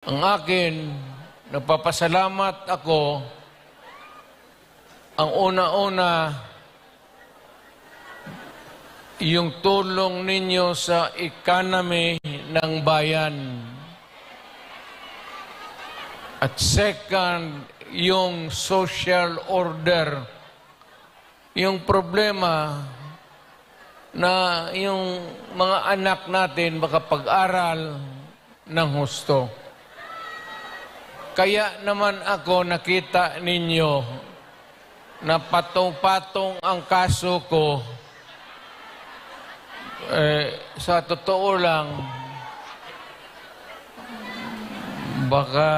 Ang akin, nagpapasalamat ako, ang una-una, yung tulong ninyo sa economy ng bayan. At second, yung social order. Yung problema na yung mga anak natin makapag-aral ng husto. Kaya naman ako nakita ninyo na patong-patong ang kaso ko. Sa totoo lang, baka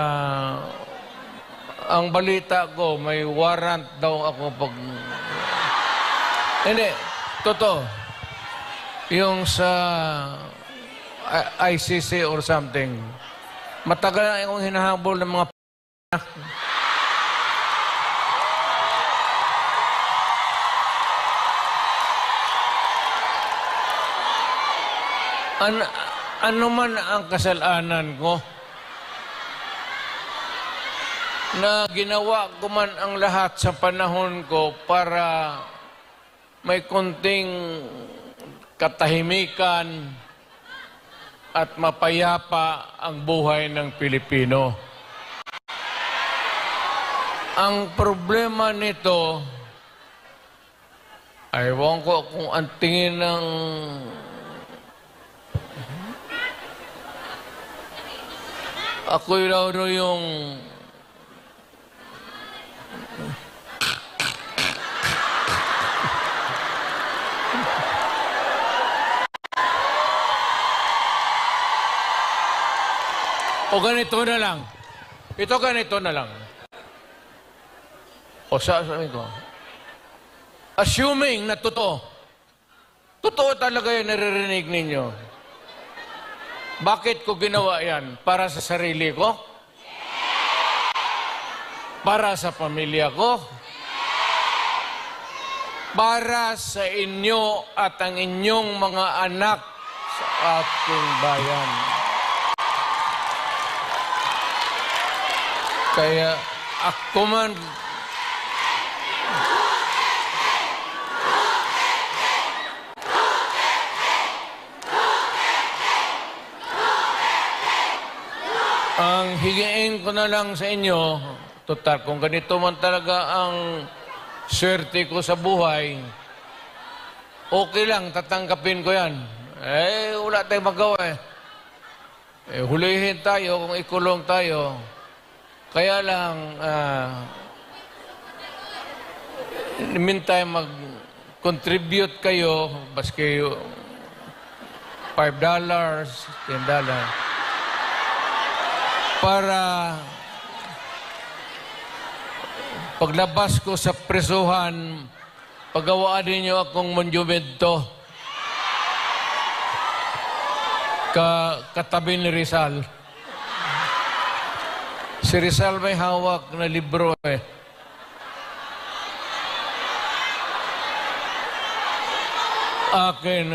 ang balita ko may warrant daw ako pag... Hindi, totoo. Yung sa ICC or something. Matagal na akong hinahabol ng mga ano man ang kasalanan ko na ginawa ko man ang lahat sa panahon ko para may konting katahimikan at mapayapa ang buhay ng Pilipino. Ang problema nito, ewan ko kung ang tingin ng ako'y raw yung o ganito na lang. Ito ganito na lang. O sabi ko, assuming na totoo talaga yung naririnig ninyo. Bakit ko ginawa yan? Para sa sarili ko? Para sa pamilya ko? Para sa inyo at ang inyong mga anak sa ating bayan. Kaya ako man ang higiin ko na lang sa inyo, total, kung ganito man talaga ang swerte ko sa buhay, okay lang, tatanggapin ko yan. Wala tayong magawa hulihin tayo kung ikulong tayo. Kaya lang, meantime, mag-contribute kayo, baski $5, $10, para paglabas ko sa presuhan, pagawaan ninyo akong monumento katabi ni Rizal. Si Rizal may hawak na libro Akin.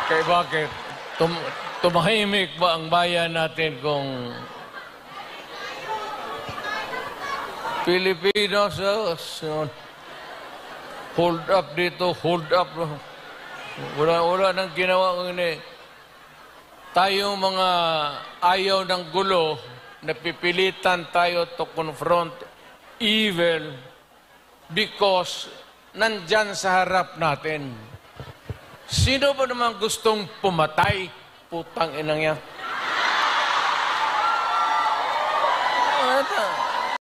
Kaya bakit? Tumahimik ba ang bayan natin kung Pilipinos hold up dito, hold up. Wala nang ginawa ko ini. Tayong mga ayaw ng gulo, napipilitan tayo to confront evil because nandyan sa harap natin. Sino ba naman gustong pumatay? Putang inang yan.